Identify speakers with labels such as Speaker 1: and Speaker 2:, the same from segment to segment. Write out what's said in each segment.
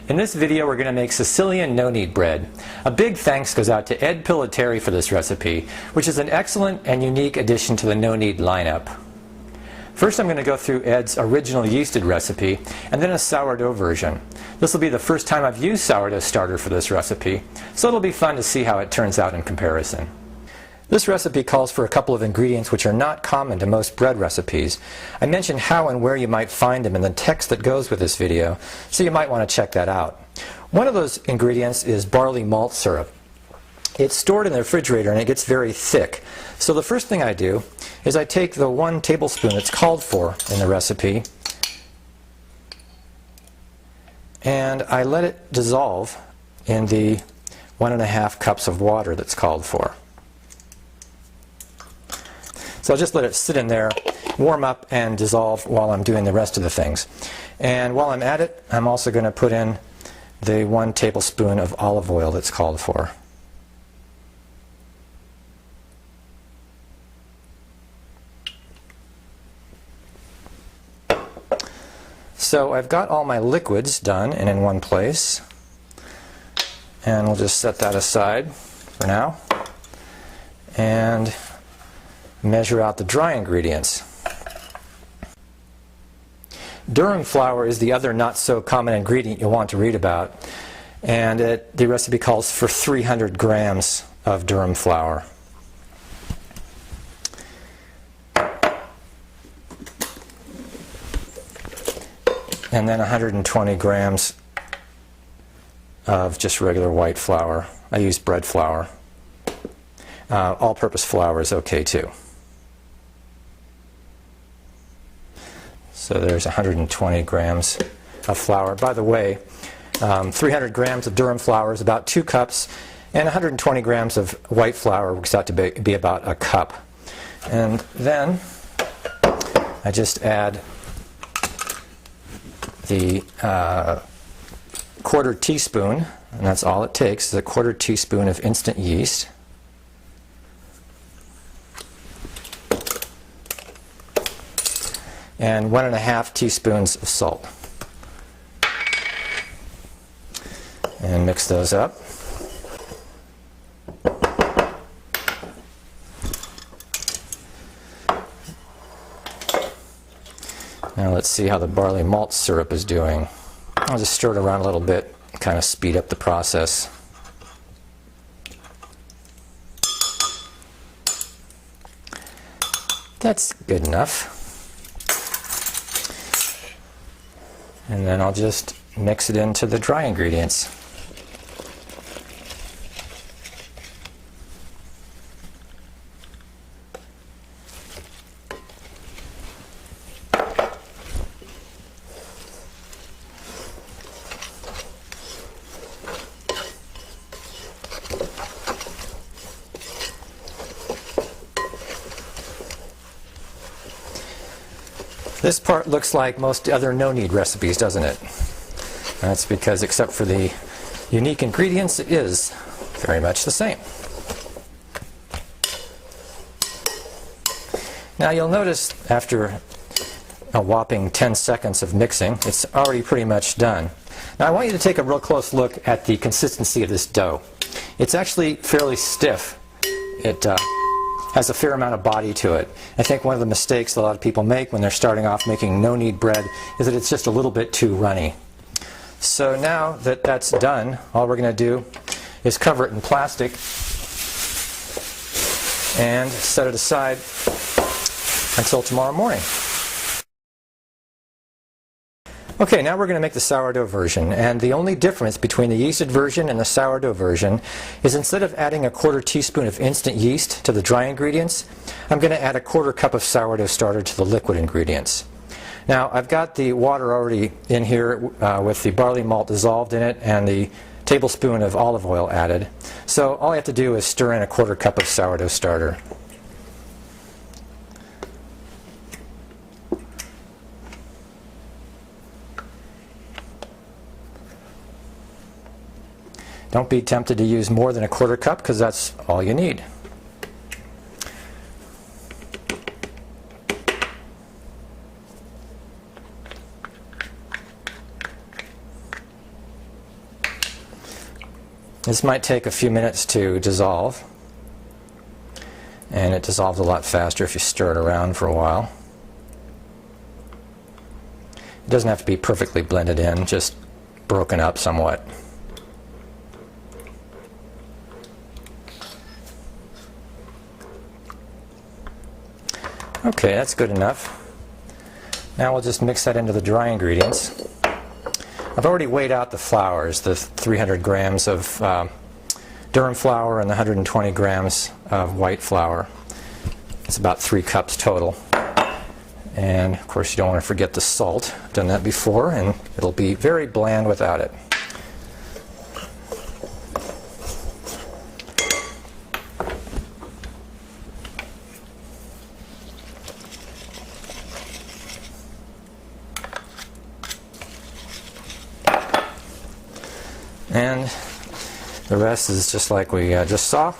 Speaker 1: In this video we're going to make Sicilian no-knead bread. A big thanks goes out to Ed Pilateri for this recipe, which is an excellent and unique addition to the no-knead lineup. First I'm going to go through Ed's original yeasted recipe and then a sourdough version. This will be the first time I've used sourdough starter for this recipe, so it'll be fun to see how it turns out in comparison. This recipe calls for a couple of ingredients which are not common to most bread recipes. I mentioned how and where you might find them in the text that goes with this video, so you might want to check that out. One of those ingredients is barley malt syrup. It's stored in the refrigerator and it gets very thick. So the first thing I do is I take the 1 tablespoon that's called for in the recipe and I let it dissolve in the 1.5 cups of water that's called for. So I'll just let it sit in there, warm up, and dissolve while I'm doing the rest of the things. And while I'm at it, I'm also going to put in the 1 tablespoon of olive oil that's called for. So I've got all my liquids done and in one place. And we'll just set that aside for now. And measure out the dry ingredients. Durum flour is the other not so common ingredient you'll want to read about, and the recipe calls for 300 grams of durum flour. And then 120 grams of just regular white flour. I use bread flour. All-purpose flour is okay too. So there's 120 grams of flour. By the way, 300 grams of durum flour is about 2 cups, and 120 grams of white flour works out to be about a cup. And then I just add the 1/4 teaspoon, and that's all it takes, is a 1/4 teaspoon of instant yeast. And 1.5 teaspoons of salt. And mix those up. Now let's see how the barley malt syrup is doing. I'll just stir it around a little bit, kind of speed up the process. That's good enough. And then I'll just mix it into the dry ingredients. This part looks like most other no-knead recipes, doesn't it? That's because, except for the unique ingredients, it is very much the same. Now you'll notice after a whopping 10 seconds of mixing, it's already pretty much done. Now I want you to take a real close look at the consistency of this dough. It's actually fairly stiff. It has a fair amount of body to it. I think one of the mistakes a lot of people make when they're starting off making no-knead bread is that it's just a little bit too runny. So now that that's done, all we're going to do is cover it in plastic and set it aside until tomorrow morning. Okay, now we're going to make the sourdough version, and the only difference between the yeasted version and the sourdough version is instead of adding a 1/4 teaspoon of instant yeast to the dry ingredients, I'm going to add a 1/4 cup of sourdough starter to the liquid ingredients. Now I've got the water already in here with the barley malt dissolved in it and the tablespoon of olive oil added. So all I have to do is stir in a 1/4 cup of sourdough starter. Don't be tempted to use more than a 1/4 cup because that's all you need. This might take a few minutes to dissolve, and it dissolves a lot faster if you stir it around for a while. It doesn't have to be perfectly blended in, just broken up somewhat. Okay, that's good enough. Now we'll just mix that into the dry ingredients. I've already weighed out the flours, the 300 grams of durum flour and the 120 grams of white flour. It's about 3 cups total. And of course you don't want to forget the salt. I've done that before, and it'll be very bland without it. And the rest is just like we just saw. Do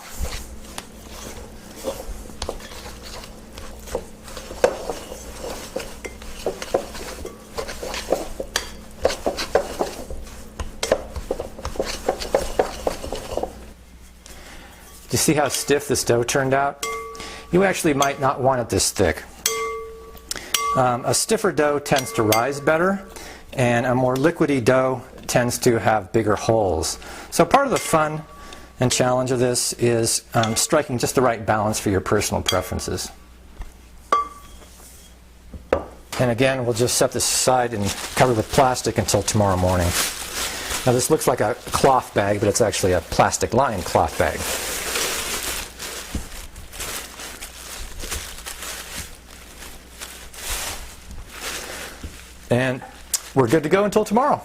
Speaker 1: you see how stiff this dough turned out? You actually might not want it this thick. A stiffer dough tends to rise better, and a more liquidy dough tends to have bigger holes. So part of the fun and challenge of this is striking just the right balance for your personal preferences. And again, we'll just set this aside and cover with plastic until tomorrow morning. Now this looks like a cloth bag, but it's actually a plastic lined cloth bag. And we're good to go until tomorrow.